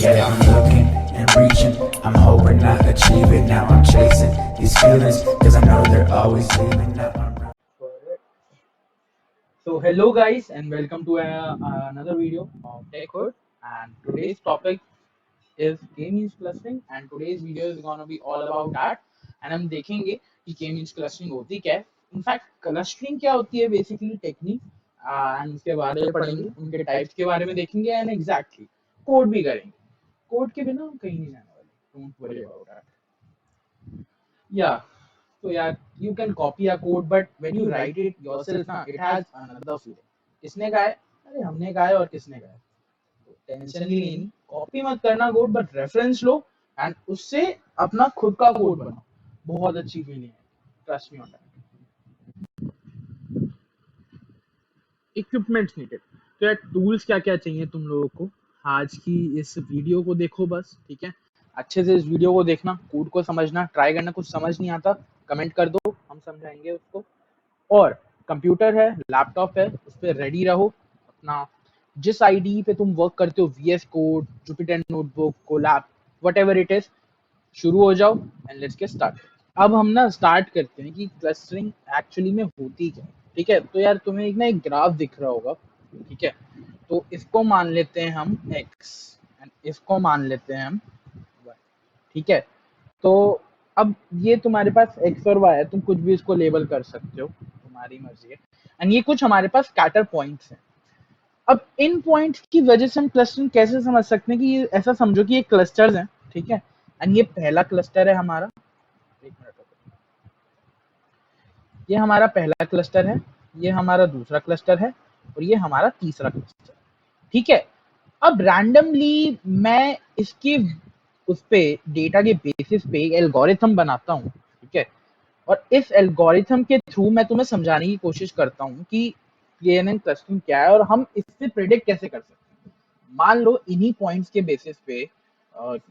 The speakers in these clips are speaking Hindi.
Yeah, I'm looking and reaching, I'm hoping I achieve it. Now I'm chasing these feelings, cause I know they're always leaving. Now I'm So hello guys and welcome to another video of TechHood, and today's topic is K-means clustering, and today's video is gonna be all about that. And हम देखेंगे कि K-means clustering होती क्या है, इनफैक्ट clustering क्या होती है, बेसिकली टेक्निक एंड उसके बारे में पढ़ेंगे, उनके टाइप्स के बारे में देखेंगे एंड एग्जैक्टली कोड भी करेंगे. कोड के बिना हम कहीं नहीं जाने वाले, डोंट वरी अबाउट दैट. या So yeah, you can copy a code, but when you write it yourself, ना, it has another feeling. किसने कहा है? अरे हमने कहा है और किसने कहा है? तो टेंशन ही नहीं, कॉपी मत करना code, but reference low and उससे अपना खुद का कोड बनाओ. बहुत अच्छी फीलिंग है, trust me on that. Equipments needed. तो यार टूल्स क्या क्या चाहिए तुम लोगों को, आज की इस वीडियो को देखो बस, ठीक है. अच्छे से इस वीडियो को देखना, कोड को समझना, ट्राई करना. कुछ समझ नहीं आता कमेंट कर दो, हम समझाएंगे उसको. और कंप्यूटर है, लैपटॉप है, उस पर रेडी रहो. अपना जिस आईडी पे तुम वर्क करते हो, VS code, Jupyter notebook, Colab, whatever it is, शुरू हो जाओ एंड लेट्स गेट स्टार्ट. अब हम ना स्टार्ट करते हैं कि क्लस्टरिंग एक्चुअली में होती क्या है. ठीक है, तो यार तुम्हें एक ग्राफ दिख रहा होगा, ठीक है. तो इसको मान लेते हैं हम x एंड इसको मान लेते हैं हम y, ठीक है. तो अब ये तुम्हारे पास x और y है, तुम कुछ भी इसको लेबल कर सकते हो, तुम्हारी मर्जी है. एंड ये कुछ हमारे पास स्कैटर पॉइंट्स हैं. अब इन पॉइंट्स की वजह से हम क्लस्टरिंग कैसे समझ सकते हैं कि ये ऐसा समझो कि ये क्लस्टर्स हैं, ठीक है. एंड ये पहला क्लस्टर है हमारा, एक मिनट रुको. ये हमारा पहला क्लस्टर है, ये हमारा दूसरा क्लस्टर है और ये हमारा तीसरा क्लस्टर, ठीक है. अब रैंडमली मैं इसके उस पे डेटा के बेसिस पे एक एल्गोरिथम बनाता हूँ, ठीक है. और इस एल्गोरिथम के थ्रू मैं तुम्हें समझाने की कोशिश करता हूँ कि केएनएन क्लस्टरिंग क्या है और हम इससे प्रेडिक्ट कैसे कर सकते हैं. मान लो इन्हीं पॉइंट्स के बेसिस पे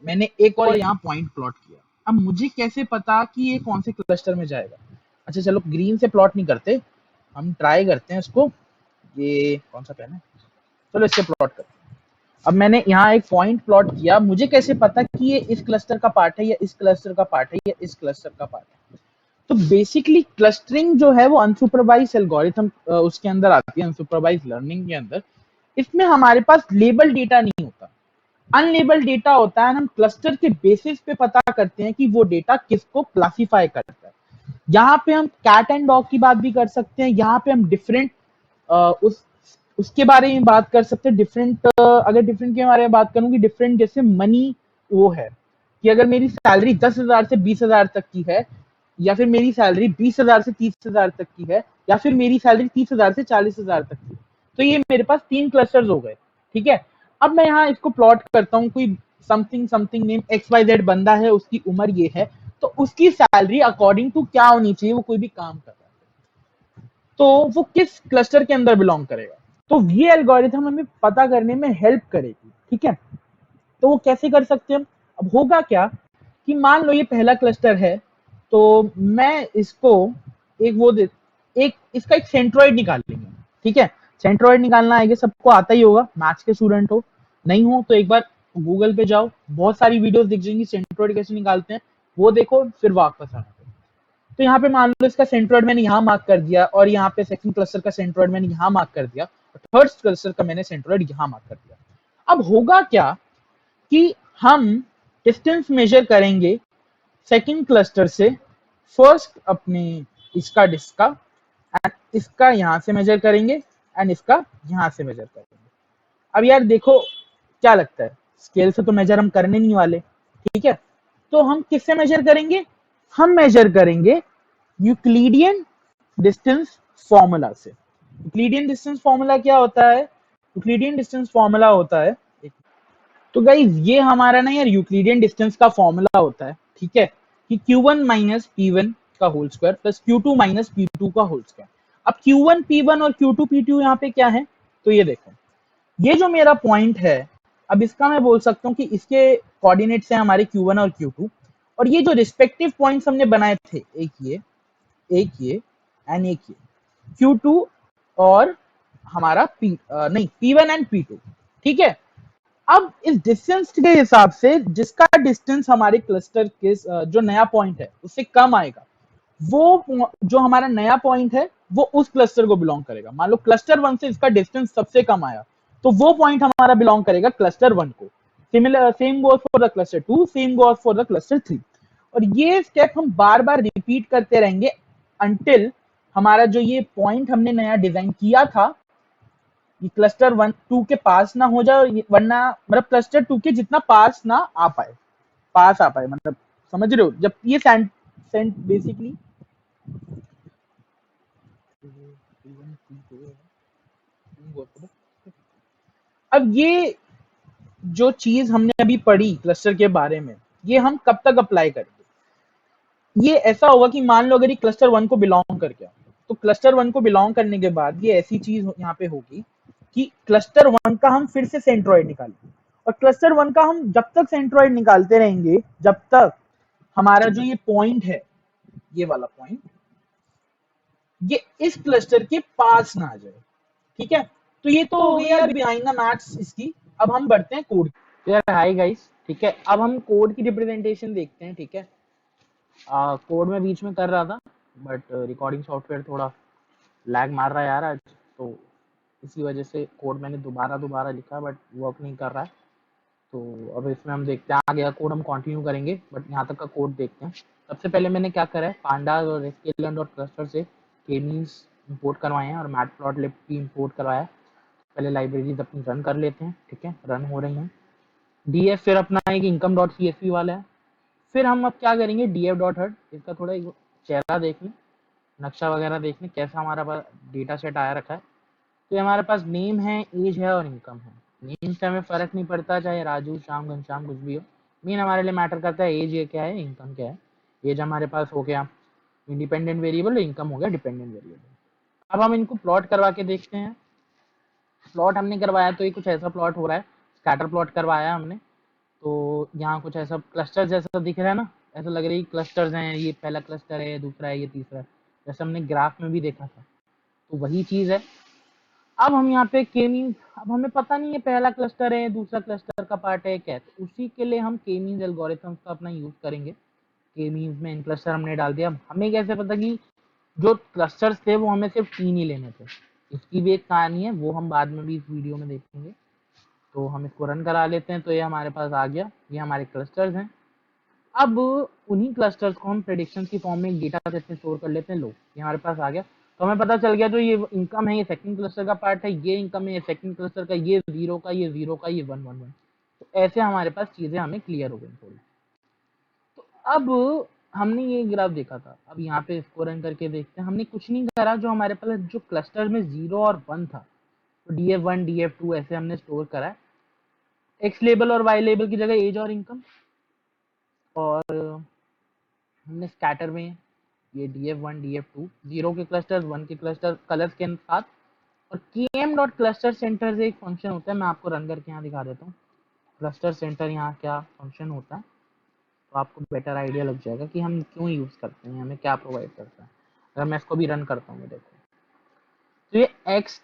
मैंने एक और यहाँ पॉइंट प्लॉट किया. अब मुझे कैसे पता कि ये कौन से क्लस्टर में जाएगा. अच्छा चलो ग्रीन से प्लॉट नहीं करते, हम ट्राई करते हैं इसको. ये कौन सा पेन है, चलो इससे प्लॉट करते हैं. अब मैंने यहाँ एक पॉइंट प्लॉट किया, मुझे कैसे पता कि ये इस क्लस्टर का पार्ट है या इस क्लस्टर का पार्ट है या इस क्लस्टर का पार्ट है. तो बेसिकली क्लस्टरिंग जो है वो अनसुपरवाइज एल्गोरिथम उसके अंदर आती है, अनसुपरवाइज लर्निंग के अंदर. इसमें हमारे पास लेबल डेटा नहीं होता, अनलेबल डेटा होता है. हम क्लस्टर के बेसिस पे पता करते हैं कि वो डेटा किसको क्लासिफाई करता है. यहाँ पे हम कैट एंड डॉग की बात भी कर सकते हैं, यहाँ पे हम डिफरेंट उस उसके बारे में बात कर सकते हैं. डिफरेंट अगर डिफरेंट के बारे में बात करूँ कि डिफरेंट जैसे मनी वो है कि अगर मेरी सैलरी 10,000 से 20,000 तक की है, या फिर मेरी सैलरी 20,000 से 30,000 तक की है, या फिर मेरी सैलरी 30,000 से 40,000 तक की है. तो ये मेरे पास 3 क्लस्टर्स हो गए, ठीक है. अब मैं यहाँ इसको प्लॉट करता हूँ, कोई समथिंग समथिंग नेम XYZ बंदा है, उसकी उम्र ये है, तो उसकी सैलरी अकॉर्डिंग टू क्या होनी चाहिए, वो कोई भी काम कर रहा है तो वो किस क्लस्टर के अंदर बिलोंग करेगा. तो ये एल्गोरिथम हमें पता करने में हेल्प करेगी, ठीक है. तो वो कैसे कर सकते हैं हम. अब होगा क्या कि मान लो ये पहला क्लस्टर है, तो मैं इसको एक वो दे, एक इसका एक सेंट्रोइड निकाल लेंगे, ठीक है. सेंट्रोइड निकालना आएगा, सबको आता ही होगा, मैथ्स के स्टूडेंट हो, नहीं हो तो एक बार गूगल पे जाओ, बहुत सारी वीडियोस दिख जाएंगी सेंट्रोइड कैसे निकालते हैं, वो देखो फिर वापस आना. तो यहाँ पे मान लो इसका सेंट्रोइड मैंने यहाँ मार्क कर दिया, और यहाँ पे सेकंड क्लस्टर का सेंट्रोइड मैंने यहाँ मार्क कर दिया, और थर्ड क्लस्टर का मैंने सेंट्रोइड यहाँ मार्क कर दिया. अब होगा क्या कि हम डिस्टेंस मेजर करेंगे सेकंड क्लस्टर से फर्स्ट अपने इसका डिस्क का, एंड इसका यहाँ से मेजर करेंगे एंड इसका यहाँ से मेजर करेंगे. अब यार देखो क्या लगता है, स्केल से तो मेजर हम करने नहीं वाले, ठीक है. तो हम किससे मेजर करेंगे, हम मेजर करेंगे यूक्लिडियन डिस्टेंस फॉर्मूला से. यूक्लिडियन डिस्टेंस फॉर्मूला क्या होता है, यूक्लिडियन डिस्टेंस फॉर्मूला होता है, तो गाइज ये हमारा ना यार यूक्लिडियन डिस्टेंस का फॉर्मूला होता है, ठीक है, कि Q1 माइनस P1 का whole square plus Q2 minus P2 का होल स्क्वायर. अब Q1 P1 और Q2 P2 यहाँ पे क्या है, तो ये देखो, ये जो मेरा पॉइंट है, अब इसका मैं बोल सकता हूँ कि इसके कोऑर्डिनेट्स हैं हमारे Q1 और Q2, और ये जो रिस्पेक्टिव पॉइंट्स हमने बनाए थे, एक ये एंड एक ये, Q2 और हमारा नहीं P1 एंड P2, ठीक है. अब इस डिस्टेंस के हिसाब से जिसका डिस्टेंस हमारे क्लस्टर के जो नया पॉइंट है उससे कम आएगा, वो जो हमारा नया पॉइंट है वो उस क्लस्टर को बिलोंग करेगा। मान लो क्लस्टर 1 से इसका डिस्टेंस सबसे कम आया, तो वो पॉइंट हमारा बिलोंग करेगा क्लस्टर 1 को। Similar same goes for the cluster 2, same goes for the cluster 3। और ये स्टेप हम बार बार रिपीट करते रहेंगे अंटिल हमारा जो ये पॉइंट हमने नया डिजाइन किया था ये क्लस्टर 1 2 के पास ना हो जाए, वरना मतलब क्लस्टर 2 के जितना पास ना आ पाए, पास आ पाए, मतलब समझ रहे हो, जब ये सेंट सेंट बेसिकली अब ये जो चीज हमने अभी पढ़ी क्लस्टर के बारे में, ये हम कब तक अप्लाई करेंगे? ये ऐसा होगा कि मान लो अगर ये क्लस्टर 1 को बिलोंग कर गया, तो क्लस्टर 1 को बिलोंग करने के बाद ये ऐसी चीज यहाँ पे होगी कि क्लस्टर 1 का हम फिर से सेंट्रोइड निकालेंगे, और क्लस्टर 1 का हम जब तक सेंट्रोइड निकालते रहेंगे जब तक हमारा जो ये पॉइंट है, ये वाला पॉइंट, ये इस क्लस्टर के पास ना आ जाए। ठीक है, तो ये तो हो गई यार बिहाइंड द मैथ्स इसकी। अब हम बढ़ते हैं कोड। तो यार हाय गाइस, ठीक है, अब हम कोड की रिप्रेजेंटेशन देखते हैं। ठीक है, कोड में बीच में कर रहा था बट रिकॉर्डिंग सॉफ्टवेयर थोड़ा लैग मार रहा है यार आज, तो इसी वजह से कोड मैंने दोबारा दोबारा लिखा बट वर्क नहीं कर रहा है। तो अब इसमें हम देखते हैं, आगे का कोड हम कंटिन्यू करेंगे बट यहाँ तक का कोड देखते हैं। सबसे पहले मैंने क्या करा है, पांडास और एसक्यूएल और क्लस्टर से के मीन्स इंपोर्ट करवाए हैं और मैटप्लॉटलिब भी इंपोर्ट करवाया है। पहले लाइब्रेरीज अपनी रन कर लेते हैं। ठीक है, रन हो रही हैं डीएफ, फिर अपना एक इनकम डॉट सीएसवी वाला है। फिर हम अब क्या करेंगे, डीएफ डॉट हट, इसका थोड़ा एक चेहरा देख लें, नक्शा वगैरह देख लें कैसा हमारा पास डेटा सेट आया रखा है। तो हमारे पास नेम है, एज है और इनकम है। नेम से हमें फर्क नहीं पड़ता चाहे राजू श्याम घनश्याम कुछ भी हो, मेन हमारे लिए मैटर करता है एज ये क्या है, इनकम क्या है। एज हमारे पास हो गया इंडिपेंडेंट वेरिएबल, इनकम हो गया डिपेंडेंट वेरिएबल। अब हम इनको प्लॉट करवा के देखते हैं। प्लॉट हमने करवाया तो ये कुछ ऐसा प्लॉट हो रहा है, स्कैटर प्लॉट करवाया हमने, तो यहाँ कुछ ऐसा क्लस्टर जैसा दिख रहा है ना, ऐसा लग रहा है क्लस्टर्स हैं, ये पहला क्लस्टर है, दूसरा है, ये तीसरा है, जैसे हमने ग्राफ में भी देखा था, तो वही चीज़ है। अब हम यहाँ पे के मीन्स, अब हमें पता नहीं है पहला क्लस्टर है दूसरा क्लस्टर का पार्ट है क्या है, तो उसी के लिए हम के मीन्स एल्गोरिथम का अपना यूज करेंगे। के मीन्स में इन क्लस्टर हमने डाल दिया। हमें कैसे पता कि जो क्लस्टर्स थे वो हमें सिर्फ 3 ही लेने थे, इसकी भी एक कहानी है, वो हम बाद में भी इस वीडियो में देखेंगे। तो हम इसको रन करा लेते हैं, तो ये हमारे पास आ गया, ये हमारे क्लस्टर्स हैं। अब उन्हीं क्लस्टर्स को हम प्रेडिक्शन की फॉर्म में डेटा सेट में स्टोर कर लेते हैं। लो ये हमारे पास आ गया, तो हमें पता चल गया जो ये इनकम है ये सेकंड क्लस्टर का पार्ट है, ये इनकम है ये सेकंड क्लस्टर का, ये जीरो का, ये जीरो का, ये 1 1 1। तो ऐसे हमारे पास चीजें हमें क्लियर हो गई थोड़ी। तो अब हमने ये ग्राफ देखा था, अब यहाँ पे इसको रन करके देखते हैं। हमने कुछ नहीं करा, जो हमारे पास जो क्लस्टर में 0 और 1 था, तो DF1 DF2 ऐसे हमने स्टोर करा है। एक्स लेबल और वाई लेबल की जगह एज और इनकम, और हमने स्कैटर में ये DF1 DF2 जीरो के क्लस्टर 1 के क्लस्टर कलर्स के साथ, और km डॉट क्लस्टर सेंटर से एक फंक्शन होता है, मैं आपको रन करके यहाँ दिखा देता हूँ। क्लस्टर सेंटर यहाँ क्या फंक्शन होता है, तो आपको बेटर आइडिया लग जाएगा कि हम क्यों यूज करते हैं, हमें क्या प्रोवाइड करता है। अगर मैं इसको भी रन करता हूँ, देखो तो ये x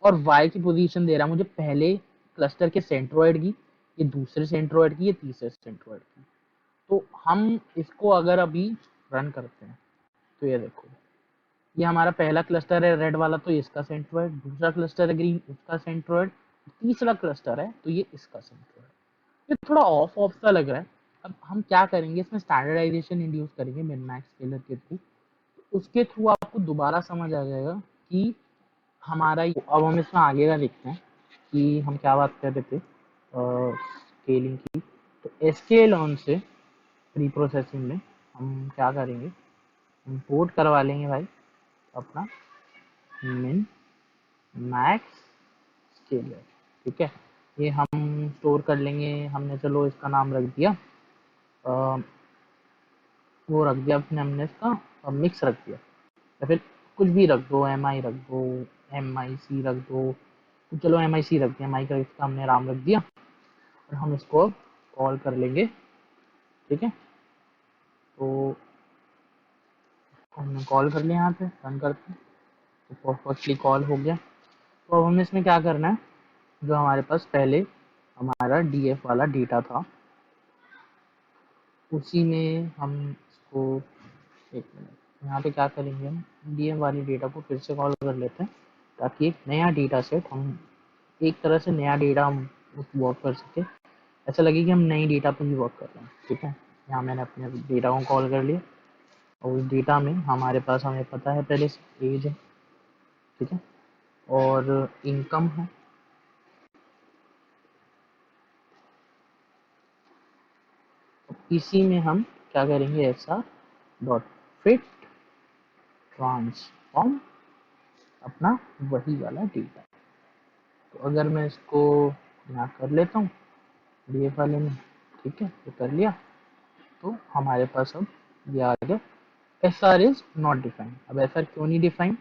और y की पोजीशन दे रहा है मुझे, पहले क्लस्टर के सेंट्रोइड की, ये दूसरे सेंट्रोइड की, ये तीसरे सेंट्रोइड की। तो हम इसको अगर अभी रन करते हैं तो ये देखो, ये हमारा पहला क्लस्टर है रेड वाला, तो इसका सेंट्रोइड, दूसरा क्लस्टर है ग्रीन, उसका सेंट्रोइड, तीसरा क्लस्टर है तो ये इसका सेंट्रोइड। ये थोड़ा ऑफ ऑफ सा लग रहा है। अब हम क्या करेंगे, इसमें स्टैंडर्डाइजेशन इंड्यूस करेंगे मिन मैक्स स्केलर के थ्रू, उसके थ्रू आपको दोबारा समझ आ जाएगा कि हमारा, अब हम इसमें आगे का देखते हैं कि हम क्या बात कर रहे थे स्केलिंग की। तो एसकेएल ऑन से प्री प्रोसेसिंग में हम क्या करेंगे, इंपोर्ट करवा लेंगे भाई अपना मिन मैक्स स्केलर। ठीक है, ये हम स्टोर कर लेंगे, हमने चलो इसका नाम रख दिया, वो रख दिया अपने, हमने इसका मिक्स रख दिया, या फिर कुछ भी रख दो, एम आई रख दो, MIC रख दो, तो चलो MIC रख दिया, माई का इसका हमने राम रख दिया, और हम इसको कॉल कर लेंगे। ठीक है, तो हमने कॉल कर लिया, यहाँ पे रन करते हैं, तो परफेक्टली कॉल हो गया। तो अब हमें इसमें क्या करना है, जो हमारे पास पहले हमारा डीएफ वाला डेटा था, उसी में हम इसको, एक मिनट, यहाँ पे क्या करेंगे, हम डीएफ वाली डेटा को फिर से कॉल कर लेते हैं ताकि एक नया डेटा सेट, हम एक तरह से नया डेटा हम वर्क कर सके, ऐसा लगे कि हम नई डेटा पर ही वर्क कर रहे हैं। ठीक है, यहाँ मैंने अपने डेटा को कॉल कर लिया और उस डेटा में हमारे पास, हमें पता है पहले से एज है, ठीक है, और इनकम है, इसी में हम क्या करेंगे, एसआर डॉट फिट ट्रांसफॉर्म अपना वही वाला डेटा। तो अगर मैं इसको यहाँ कर लेता हूँ डीएफ वाले में, ठीक है, तो कर लिया, तो हमारे पास अब ये आ गया S R is not defined. अब एस आर क्यों नहीं डिफाइंड,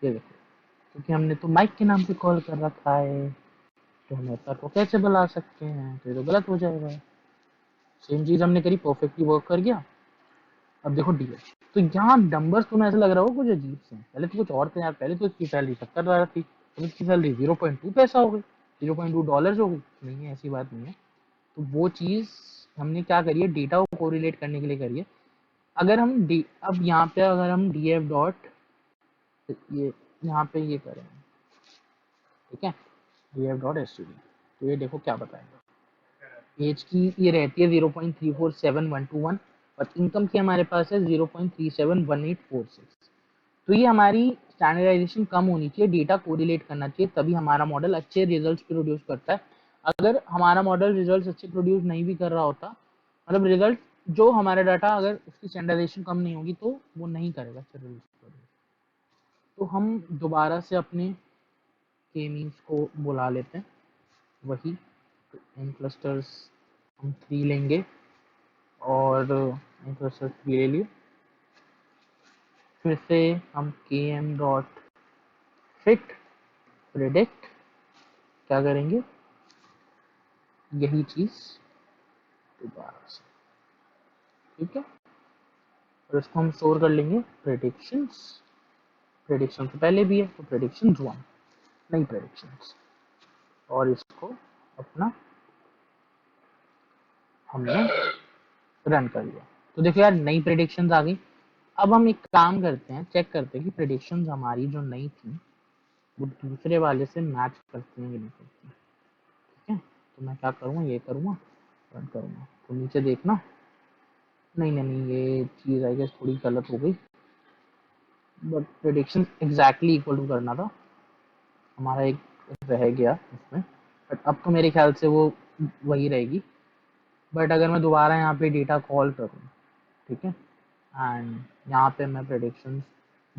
ये देखो, क्योंकि हमने तो माइक के नाम पे कॉल कर रखा है, तो हम एस आर को कैसे बुला सकते हैं, तो ये तो गलत हो जाएगा। सेम चीज हमने करी, परफेक्टली वर्क कर गया। अब देखो डीएफ, तो यहाँ नंबर्स तुम्हें ऐसा लग रहा होगा कुछ अजीब से, पहले तो कुछ और थे यार, पहले तो इसकी सैलरी 70 थी, तो इसकी सैलरी 0.2 पैसा हो गई, $0.2 हो गई। नहीं है, ऐसी बात नहीं है। तो वो चीज़ हमने क्या करी है, डेटा को कोरिलेट करने के लिए करी है। अगर हम अब यहाँ पे अगर हम df डॉट, ये यहाँ पे ये करें, ठीक है, df डॉट std, तो ये देखो क्या बताएगा, एज की ये रहती है 0.347121 और इनकम की हमारे पास है 0.371846। तो ये हमारी स्टैंडर्डाइजेशन कम होनी चाहिए, डेटा कोरिलेट करना चाहिए, तभी हमारा मॉडल अच्छे रिजल्ट्स प्रोड्यूस करता है। अगर हमारा मॉडल रिजल्ट्स अच्छे प्रोड्यूस नहीं भी कर रहा होता, मतलब रिजल्ट जो हमारा डाटा, अगर उसकी स्टैंडर्डाइजेशन कम नहीं होगी तो वो नहीं करेगा अच्छे रिजल्ट प्रोड्यूस। तो हम दोबारा से अपने के मीन्स को बुला लेते हैं, वही इन क्लस्टर्स हम 3 लेंगे और इन क्लस्टर 3 ले लिए, फिर से हम के एम डॉट फिट प्रेडिक्ट क्या करेंगे, यही चीज दोबारा से, ठीक है, और इसको हम स्टोर कर लेंगे प्रेडिक्शंस, प्रेडिक्शन तो पहले भी है, तो प्रेडिक्शंस 1 नई प्रेडिक्शंस, और इसको अपना हमने रन कर लिया। तो देखो यार, नई प्रेडिक्शंस आ गई। अब हम एक काम करते हैं, चेक करते हैं कि प्रेडिक्शंस हमारी जो नई थी वो दूसरे वाले से मैच करती हैं कि नहीं करती। ठीक है, तो मैं क्या करूँगा, ये करूँगा, रन करूँगा, तो नीचे देखना, नहीं नहीं नहीं, ये चीज़ आई गेस थोड़ी गलत हो गई, but prediction exactly equal to करना था, हमारा एक रह गया उसमें, बट अब तो मेरे ख्याल से वो वही रहेगी। बट अगर मैं दोबारा यहाँ पे डेटा कॉल करूँ, ठीक है, एंड यहाँ पे मैं प्रेडिक्शन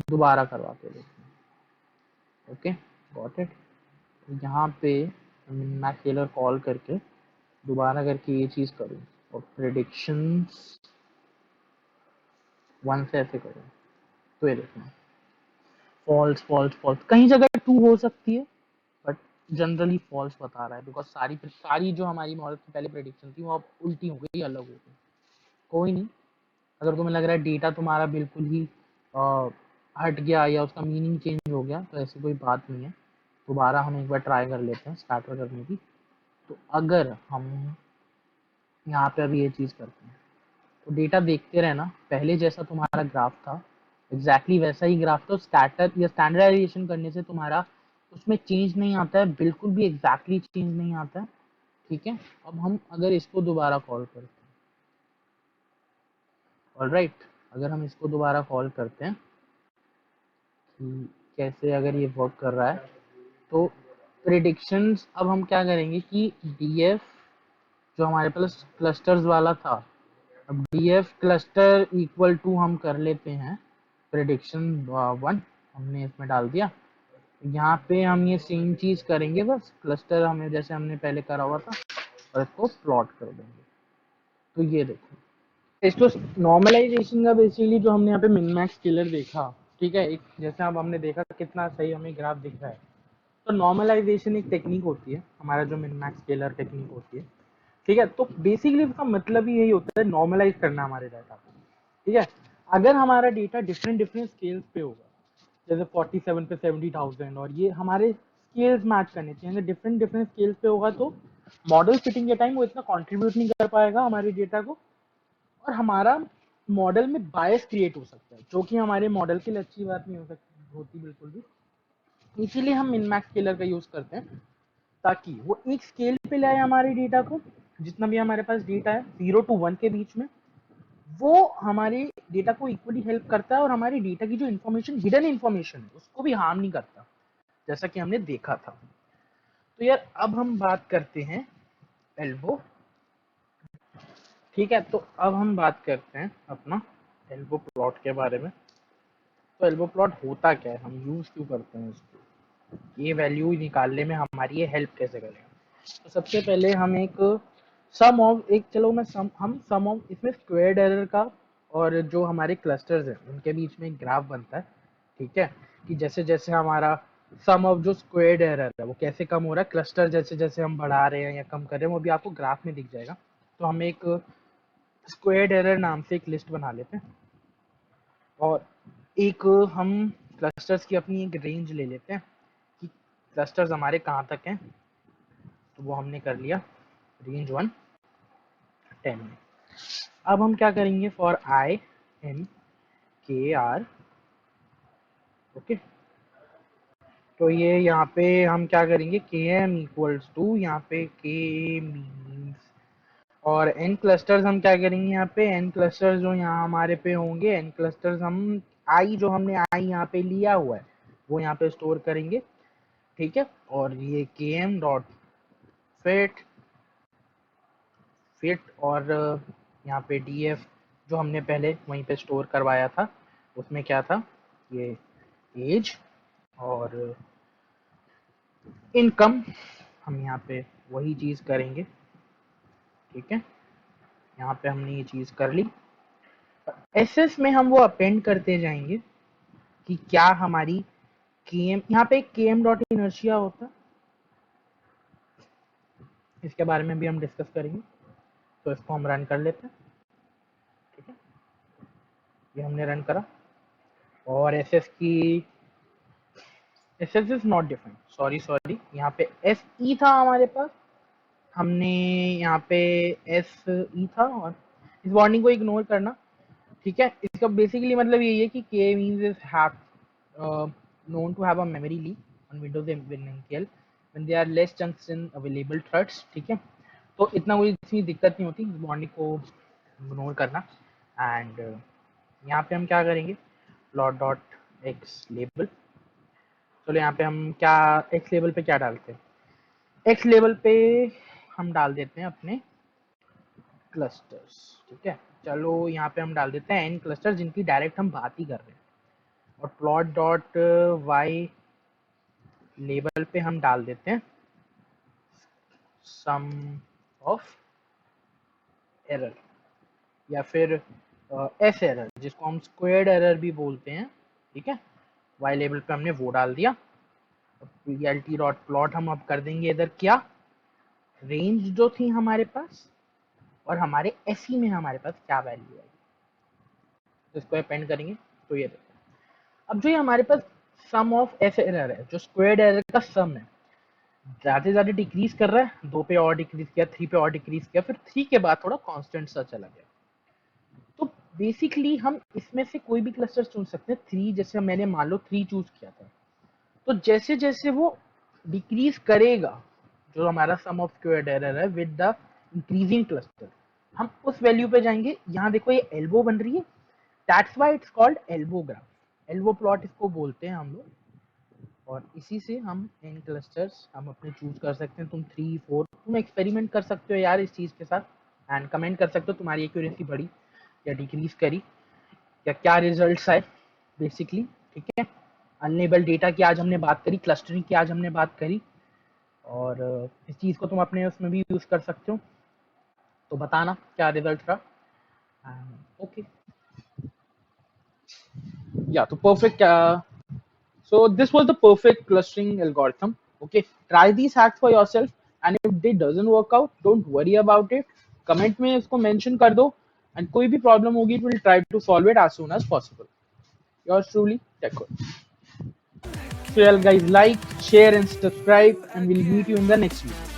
दोबारा करवा के देखूँ, ओके, गॉट इट। यहाँ पे मैं स्केलर कॉल करके दोबारा करके ये चीज़ करूँ और प्रेडिक्शंस 1 से ऐसे करूँ, तो ये देखना, फॉल्स फॉल्स फॉल्स, कहीं जगह 2 हो सकती है, बट जनरली फॉल्स बता रहा है, बिकॉज सारी जो हमारी मॉडल की पहले प्रेडिक्शन थी वो अब उल्टी हो गई, अलग हो गई। कोई नहीं, अगर तुम्हें लग रहा है डेटा तुम्हारा बिल्कुल ही हट गया या उसका मीनिंग चेंज हो गया, तो ऐसी कोई बात नहीं है, दोबारा हम एक बार ट्राई कर लेते हैं स्टार्टर करने की। तो अगर हम यहाँ पे अभी ये चीज़ करते हैं, तो डेटा देखते रहना, पहले जैसा तुम्हारा ग्राफ था एग्जैक्टली वैसा ही ग्राफ, तो स्कैटर या स्टैंडर्डाइजेशन करने से तुम्हारा उसमें चेंज नहीं आता है, बिल्कुल भी एग्जैक्टली चेंज नहीं आता है। ठीक है, अब हम अगर इसको दोबारा कॉल करते हैं, ऑलराइट, अगर हम इसको दोबारा कॉल करते हैं कि कैसे अगर ये वर्क कर रहा है, तो प्रिडिक्शंस अब हम क्या करेंगे कि डीएफ जो हमारे पास क्लस्टर्स वाला था, अब डीएफ क्लस्टर इक्वल टू हम कर लेते हैं प्रेडिक्शन 1, हमने इसमें डाल दिया। यहाँ पे हम ये सेम चीज करेंगे, बस क्लस्टर हमें जैसे हमने पहले करा हुआ था और इसको प्लॉट कर देंगे। तो ये देखो, इसको नॉर्मलाइजेशन का बेसिकली जो हमने यहाँ पे मिन मैक्स स्केलर देखा, ठीक है, एक जैसे अब हमने देखा कितना सही हमें ग्राफ दिख रहा है, तो नॉर्मलाइजेशन एक टेक्निक होती है, हमारा जो मिन मैक्स स्केलर टेक्निक होती है, ठीक है, तो बेसिकली उसका मतलब ही यही होता है, नॉर्मलाइज करना हमारे डाटा को। ठीक है, अगर हमारा डेटा डिफरेंट डिफरेंट स्केल्स पे होगा, जैसे 47 पे 70,000, और ये हमारे स्केल्स मैच करने चाहिए, अगर डिफरेंट डिफरेंट स्केल्स पे होगा तो मॉडल फिटिंग के टाइम वो इतना कंट्रीब्यूट नहीं कर पाएगा हमारे डेटा को, और हमारा मॉडल में बायस क्रिएट हो सकता है, जो कि हमारे मॉडल के लिए अच्छी बात नहीं हो सकती होती बिल्कुल भी। इसीलिए हम मिनमैक्स स्केलर का यूज करते हैं, ताकि वो एक स्केल पे लाए हमारे डेटा को, जितना भी हमारे पास डेटा है 0 to 1 के बीच में, वो हमारे डेटा को इक्वली हेल्प करता है, और हमारे डेटा की जो इन्फॉर्मेशन, हिडन इन्फॉर्मेशन है, उसको भी हार्म नहीं करता, जैसा कि हमने देखा था। तो यार अब हम बात करते हैं एल्बो। ठीक है, तो अब हम बात करते हैं अपना एल्बो प्लॉट के बारे में। तो एल्बो प्लॉट होता क्या है, हम यूज क्यों करते हैं इसको, ये वैल्यू निकालने में हमारी ये हेल्प कैसे करेगा। तो सबसे पहले हम एक सम ऑफ एक चलो मैं हम सम ऑफ इसमें स्क्वायर्ड एरर का और जो हमारे क्लस्टर्स हैं उनके बीच में एक ग्राफ बनता है। ठीक है, कि जैसे जैसे हमारा सम ऑफ जो स्क्वायर्ड एरर है वो कैसे कम हो रहा है, क्लस्टर जैसे जैसे हम बढ़ा रहे हैं या कम कर रहे हैं, वो भी आपको ग्राफ में दिख जाएगा। तो हम एक स्क्वायर्ड एरर नाम से एक लिस्ट बना लेते हैं, और एक हम क्लस्टर्स की अपनी एक रेंज ले लेते हैं कि क्लस्टर्स हमारे कहाँ तक हैं। तो वो हमने कर लिया रेंज 1 10 में। अब हम क्या करेंगे, फॉर आई एन के आर, ओके, तो ये यहाँ पे हम क्या करेंगे, के एम इक्वल्स टू यहाँ पे के मीन्स, और एन क्लस्टर्स हम क्या करेंगे, यहाँ पे एन क्लस्टर्स जो यहाँ हमारे पे होंगे, एन क्लस्टर्स हम आई जो हमने आई यहाँ पे लिया हुआ है वो यहाँ पे स्टोर करेंगे। ठीक है, और ये के एम डॉट फिट और यहाँ पे डी एफ जो हमने पहले वहीं पे स्टोर करवाया था, उसमें क्या था, ये एज और इनकम, हम यहाँ पे वही चीज़ करेंगे। ठीक है, यहाँ पे हमने ये चीज़ कर ली। एसएस में हम वो अपेंड करते जाएंगे कि क्या हमारी केएम, यहाँ पे केएम डॉट इनर्शिया होता है, इसके बारे में भी हम डिस्कस करेंगे। तो इसको हम रन कर लेते हैं। ठीक है, ये हमने रन करा, और एसएस की SS is not defined, sorry यहाँ पे एस ई था हमारे पास, हमने यहाँ पे एस ई था, और इस वार्निंग को इग्नोर करना। ठीक है, इसका बेसिकली मतलब यही है कि के means is have known to have a memory leak on Windows NPL when there are less chunks in available threads। ठीक है, तो इतना कोई इतनी दिक्कत नहीं होती, वार्निंग को इग्नोर करना। एंड यहाँ पे हम क्या करेंगे, प्लॉट डॉट एक्स लेबल, चलो यहाँ पे हम क्या एक्स लेबल पे क्या डालते हैं, एक्स लेबल पे हम डाल देते हैं अपने क्लस्टर्स। ठीक है, चलो यहाँ पे हम डाल देते हैं एन क्लस्टर जिनकी डायरेक्ट हम बात ही कर रहे हैं, और प्लॉट डॉट वाई लेबल पे हम डाल देते हैं सम ऑफ एरर, या फिर एस एरर जिसको हम स्क्वायर्ड एरर भी बोलते हैं। ठीक है, वाई लेबल पे हमने वो डाल दिया। रियलिटी डॉट प्लॉट हम अब कर देंगे इधर क्या, रेंज जो थी हमारे पास और हमारे एसई में हमारे पास क्या वैल्यू है, तो इसको अपेंड करेंगे। तो ये देखो, अब जो ये हमारे पास सम ऑफ एस एरर है, जो स्क्वायर्ड एरर का सम है, ज्यादा ज्यादा डिक्रीज कर रहा है, 2 पे और डिक्रीज किया, 3 पे और डिक्रीज किया, फिर 3 के बाद थोड़ा कांस्टेंट सा चला गया। तो बेसिकली हम इसमें से कोई भी क्लस्टर चुन सकते हैं। 3 जैसे मैंने मान लो 3 चूज किया था, तो जैसे जैसे वो डिक्रीज करेगा, जो हमारा सम ऑफ स्क्वायर्ड एरर है विद द इंक्रीजिंग क्लस्टर, हम उस वैल्यू पे जाएंगे। यहाँ देखो ये एल्बो बन रही है, that's why it's called elbow graph, elbow plot इसको बोलते हैं हम लोग। और इसी से हम एन क्लस्टर्स हम अपने चूज कर सकते हैं। तुम 3 4 तुम एक्सपेरिमेंट कर सकते हो यार इस चीज़ के साथ, एंड कमेंट कर सकते हो तुम्हारी एक्यूरेसी बढ़ी या डिक्रीज करी, या क्या रिजल्ट्स आए बेसिकली। ठीक है, अनलेबल डेटा की आज हमने बात करी, क्लस्टरिंग की आज हमने बात करी, और इस चीज़ को तुम अपने उसमें भी यूज़ कर सकते हो। तो बताना क्या रिजल्ट रहा। Okay, yeah, so perfect, so this was the perfect clustering algorithm। okay, try these hacks for yourself, and if they doesn't work out, don't worry about it, comment में इसको mention कर दो, and कोई भी problem होगी we'll try to solve it as soon as possible। yours truly, TechCode। so yeah guys, like, share and subscribe, and we'll meet you in the next video।